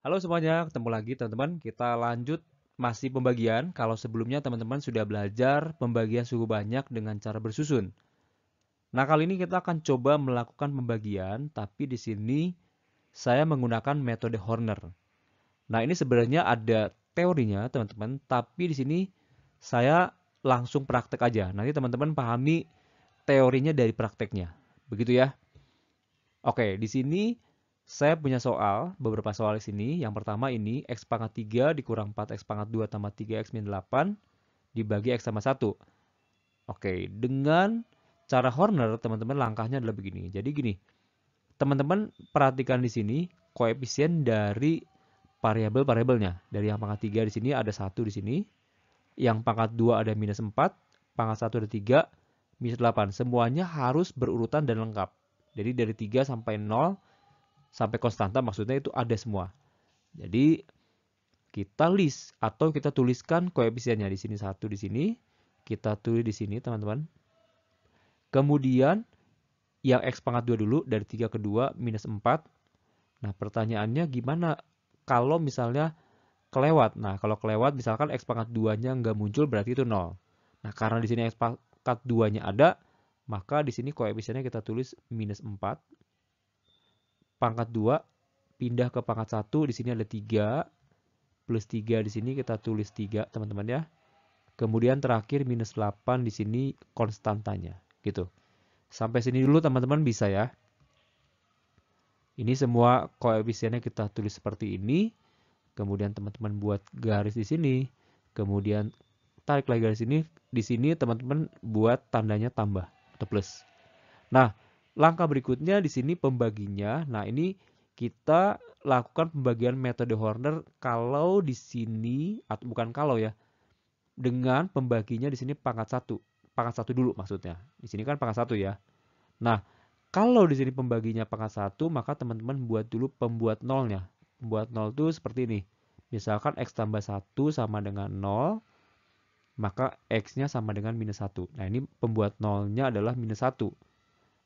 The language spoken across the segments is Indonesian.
Halo semuanya, ketemu lagi teman-teman. Kita lanjut masih pembagian. Kalau sebelumnya teman-teman sudah belajar pembagian suku banyak dengan cara bersusun. Nah, kali ini kita akan coba melakukan pembagian, tapi di sini saya menggunakan metode Horner. Nah, ini sebenarnya ada teorinya, teman-teman, tapi di sini saya langsung praktek aja. Nanti teman-teman pahami teorinya dari prakteknya. Begitu ya? Oke, di sini saya punya beberapa soal di sini. Yang pertama ini X pangkat 3 dikurang 4X pangkat 2 tambah 3X min 8 dibagi X tambah 1. Oke, dengan cara Horner, teman-teman langkahnya adalah begini. Jadi gini, teman-teman perhatikan di sini koefisien dari variabel-variabelnya. Dari yang pangkat 3 di sini ada 1 di sini. Yang pangkat 2 ada minus 4, pangkat 1 ada 3, minus 8. Semuanya harus berurutan dan lengkap. Jadi dari 3 sampai 0 sampai konstanta maksudnya itu ada semua. Jadi kita list atau kita tuliskan koefisiennya di sini satu di sini, kita tulis di sini teman-teman. Kemudian yang x pangkat 2 dulu dari 3 ke 2 minus 4. Nah, pertanyaannya gimana kalau misalnya kelewat? Nah, kalau kelewat misalkan x pangkat 2-nya nggak muncul berarti itu 0. Nah, karena di sini x pangkat 2-nya ada, maka di sini koefisiennya kita tulis minus 4. Pangkat 2 pindah ke pangkat 1, di sini ada 3, plus 3 di sini kita tulis 3, teman-teman ya. Kemudian terakhir minus 8 di sini konstantanya, gitu. Sampai sini dulu teman-teman bisa ya. Ini semua koefisiennya kita tulis seperti ini. Kemudian teman-teman buat garis di sini. Kemudian tarik lagi garis ini. Di sini teman-teman buat tandanya tambah atau plus. Nah, langkah berikutnya di sini pembaginya. Nah, ini kita lakukan pembagian metode Horner kalau di sini atau bukan kalau ya, dengan pembaginya di sini pangkat satu dulu maksudnya. Di sini kan pangkat satu ya. Nah, kalau di sini pembaginya pangkat satu, maka teman-teman buat dulu pembuat nolnya. Pembuat nol itu seperti ini. Misalkan x tambah 1 sama dengan 0, maka x-nya sama dengan minus 1. Nah, ini pembuat nolnya adalah minus 1.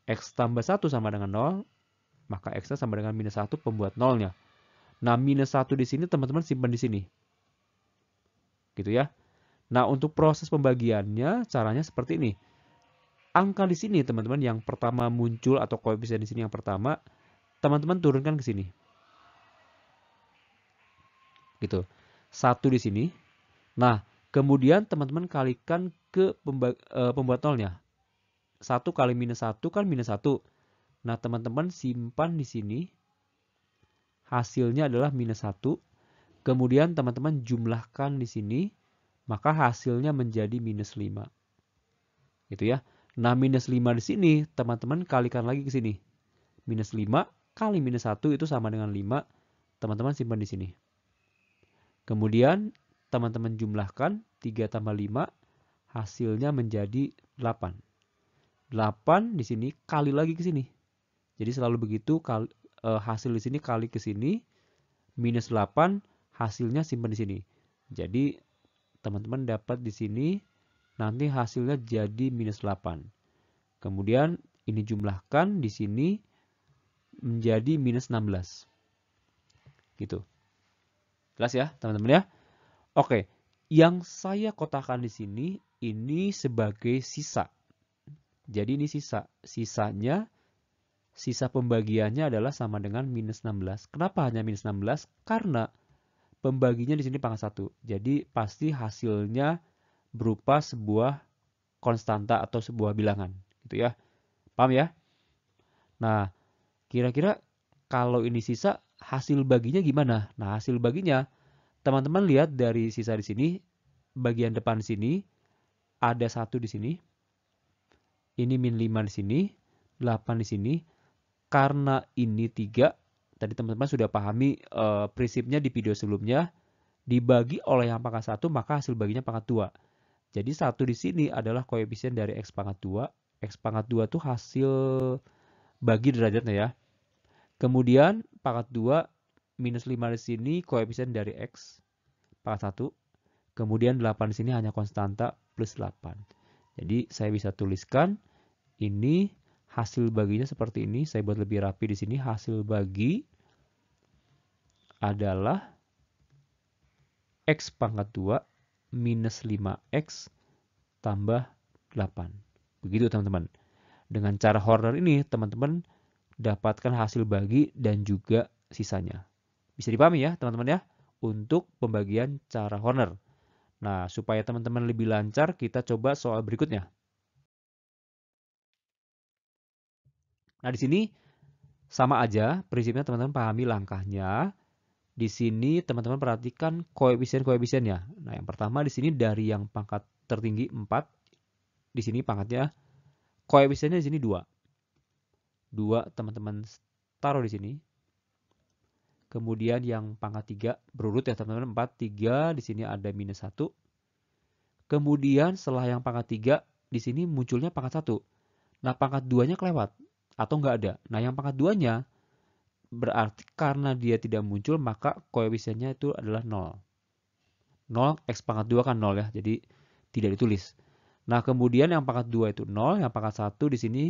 X tambah 1 sama dengan 0, maka x-nya sama dengan minus 1 pembuat nolnya. Nah, minus 1 di sini teman-teman simpan di sini. Gitu ya. Nah, untuk proses pembagiannya caranya seperti ini. Angka di sini teman-teman yang pertama muncul atau koefisien di sini yang pertama, teman-teman turunkan ke sini. Gitu. 1 di sini. Nah, kemudian teman-teman kalikan ke pembuat nolnya. 1 kali minus 1 kan minus 1. Nah, teman-teman simpan di sini. Hasilnya adalah minus 1. Kemudian teman-teman jumlahkan di sini. Maka hasilnya menjadi minus 5. Gitu ya. Nah, minus 5 di sini, teman-teman kalikan lagi ke sini. Minus 5 kali minus 1 itu sama dengan 5. Teman-teman simpan di sini. Kemudian, teman-teman jumlahkan 3 tambah 5, hasilnya menjadi 8. 8 di sini kali lagi ke sini. Jadi selalu begitu, hasil di sini kali ke sini, minus 8, hasilnya simpan di sini. Jadi, teman-teman dapat di sini, nanti hasilnya jadi minus 8. Kemudian ini jumlahkan di sini menjadi minus 16. Gitu. Jelas ya, teman-teman ya? Oke, yang saya kotakan di sini ini sebagai sisa. Jadi ini sisa. Sisa pembagiannya adalah sama dengan minus 16. Kenapa hanya minus 16? Karena pembaginya di sini pangkat 1. Jadi pasti hasilnya berupa sebuah konstanta atau sebuah bilangan. Gitu ya. Paham ya? Nah, kira-kira kalau ini sisa, hasil baginya gimana? Nah, hasil baginya, teman-teman lihat dari sisa di sini, bagian depan sini, ada 1 di sini, ini min 5 di sini, 8 di sini. Karena ini 3, tadi teman-teman sudah pahami prinsipnya di video sebelumnya, dibagi oleh yang pangkat 1, maka hasil baginya pangkat 2. Jadi 1 di sini adalah koefisien dari x pangkat 2. X pangkat 2 itu hasil bagi derajatnya ya. Kemudian pangkat 2 minus 5 di sini koefisien dari x pangkat 1. Kemudian 8 di sini hanya konstanta plus 8. Jadi saya bisa tuliskan ini hasil baginya seperti ini. Saya buat lebih rapi di sini. Hasil bagi adalah X pangkat 2 minus 5X tambah 8. Begitu teman-teman. Dengan cara Horner ini, teman-teman dapatkan hasil bagi dan juga sisanya. Bisa dipahami ya teman-teman ya, untuk pembagian cara Horner. Nah, supaya teman-teman lebih lancar, kita coba soal berikutnya. Nah, di sini sama aja prinsipnya teman-teman pahami langkahnya. Di sini teman-teman perhatikan koefisien-koefisiennya. Nah, yang pertama di sini dari yang pangkat tertinggi 4, di sini pangkatnya koefisiennya di sini 2. 2 teman-teman taruh di sini. Kemudian yang pangkat 3 berurut ya teman-teman, 4, 3, di sini ada minus 1. Kemudian setelah yang pangkat 3, di sini munculnya pangkat 1. Nah, pangkat 2-nya kelewat atau nggak ada. Nah, yang pangkat 2-nya berarti karena dia tidak muncul, maka koefisiennya itu adalah 0. 0, X pangkat 2 kan 0 ya, jadi tidak ditulis. Nah, kemudian yang pangkat 2 itu 0, yang pangkat 1 di sini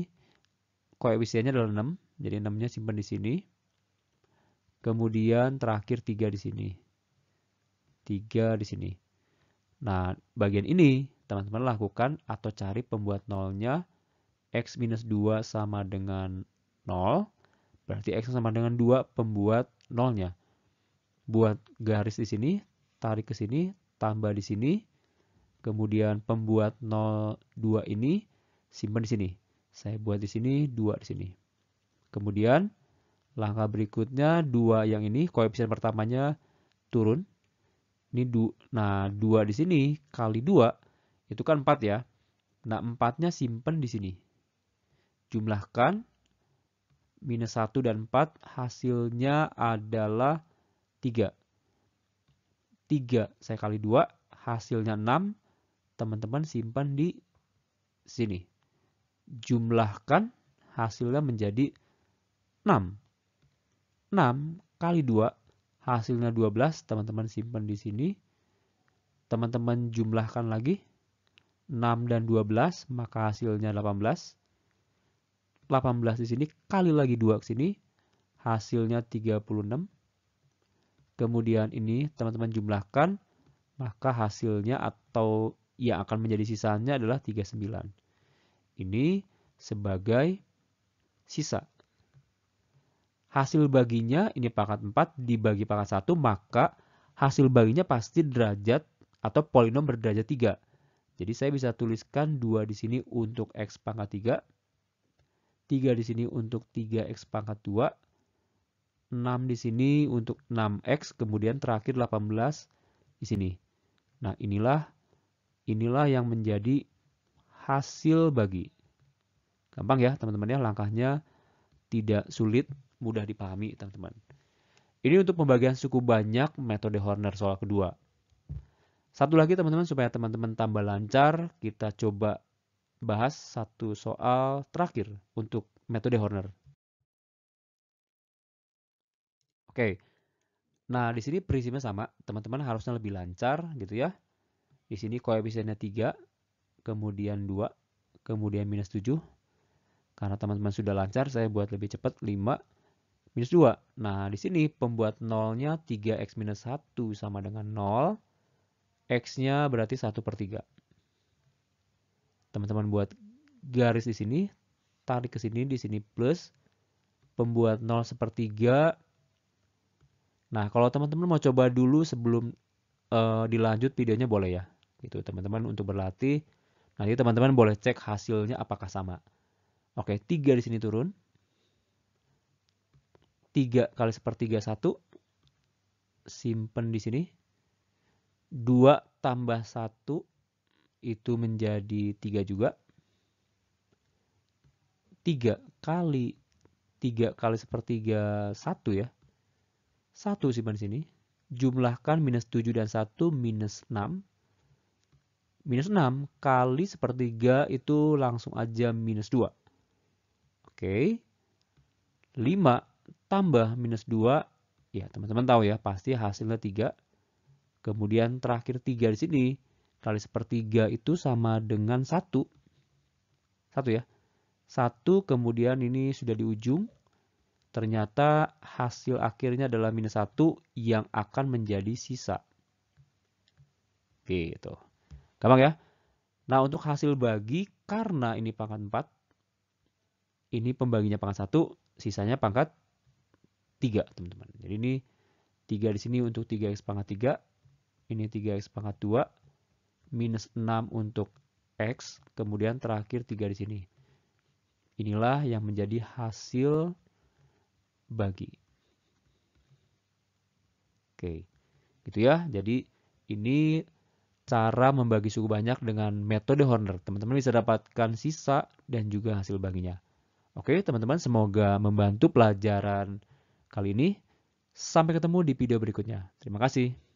koefisiennya adalah 6, jadi 6-nya simpan di sini. Kemudian terakhir 3 di sini. 3 di sini. Nah, bagian ini teman-teman lakukan atau cari pembuat nolnya. X minus 2 sama dengan 0. Berarti X sama dengan 2 pembuat nolnya. Buat garis di sini, tarik ke sini, tambah di sini. Kemudian pembuat 0, 2 ini simpan di sini. Saya buat di sini, 2 di sini. Kemudian langkah berikutnya 2 yang ini, koefisien pertamanya turun. Ini nah 2 di sini kali 2 itu kan 4 ya. Nah 4-nya simpan di sini. Jumlahkan minus 1 dan 4 hasilnya adalah 3. 3 saya kali 2 hasilnya 6. Teman-teman simpan di sini. Jumlahkan hasilnya menjadi 6. 6 kali 2 hasilnya 12, teman-teman simpan di sini. Teman-teman jumlahkan lagi 6 dan 12, maka hasilnya 18. 18 di sini kali lagi 2 ke sini, hasilnya 36. Kemudian ini teman-teman jumlahkan, maka hasilnya atau yang akan menjadi sisanya adalah 39. Ini sebagai sisa. Hasil baginya ini pangkat 4 dibagi pangkat 1, maka hasil baginya pasti derajat atau polinom berderajat 3. Jadi saya bisa tuliskan 2 di sini untuk X pangkat 3. 3 di sini untuk 3X pangkat 2. 6 di sini untuk 6X. Kemudian terakhir 18 di sini. Nah inilah yang menjadi hasil bagi. Gampang ya teman-teman ya, langkahnya tidak sulit, mudah dipahami teman-teman. Ini untuk pembagian suku banyak metode Horner soal kedua. Satu lagi teman-teman supaya teman-teman tambah lancar, kita coba bahas satu soal terakhir untuk metode Horner. Oke. Nah, di sini prinsipnya sama, teman-teman harusnya lebih lancar gitu ya. Di sini koefisiennya 3, kemudian 2, kemudian minus 7. Karena teman-teman sudah lancar, saya buat lebih cepat 5 minus 2. Nah, di sini pembuat nolnya 3x minus 1 sama dengan 0. X-nya berarti 1/3. Teman-teman buat garis di sini, tarik ke sini, di sini plus. Pembuat 0/3. Nah, kalau teman-teman mau coba dulu sebelum dilanjut videonya boleh ya. Gitu, teman-teman untuk berlatih. Nanti teman-teman boleh cek hasilnya apakah sama. Oke, 3 di sini turun. 3 kali 1/3 1. Simpen di sini. 2 tambah 1 itu menjadi 3 juga. 3 kali 1/3 1 ya. 1 simpan di sini. Jumlahkan minus 7 dan 1 minus 6. Minus 6 kali 1/3 itu langsung aja minus 2. Oke. 5 tambah minus 2, ya teman-teman tahu ya, pasti hasilnya 3. Kemudian terakhir 3 di sini, kali 1/3 itu sama dengan 1. 1 ya. 1 kemudian ini sudah di ujung. ternyata hasil akhirnya adalah minus 1 yang akan menjadi sisa. Gitu. Gampang ya? Nah, untuk hasil bagi, karena ini pangkat 4, ini pembaginya pangkat 1, sisanya pangkat 3, teman-teman. Jadi ini 3 di sini untuk 3x pangkat 3, ini 3x pangkat 2, minus 6 untuk x, kemudian terakhir 3 di sini. Inilah yang menjadi hasil bagi. Oke, gitu ya. Jadi ini cara membagi suku banyak dengan metode Horner. Teman-teman bisa dapatkan sisa dan juga hasil baginya. Oke, teman-teman, semoga membantu pelajaran kali ini. Sampai ketemu di video berikutnya. Terima kasih.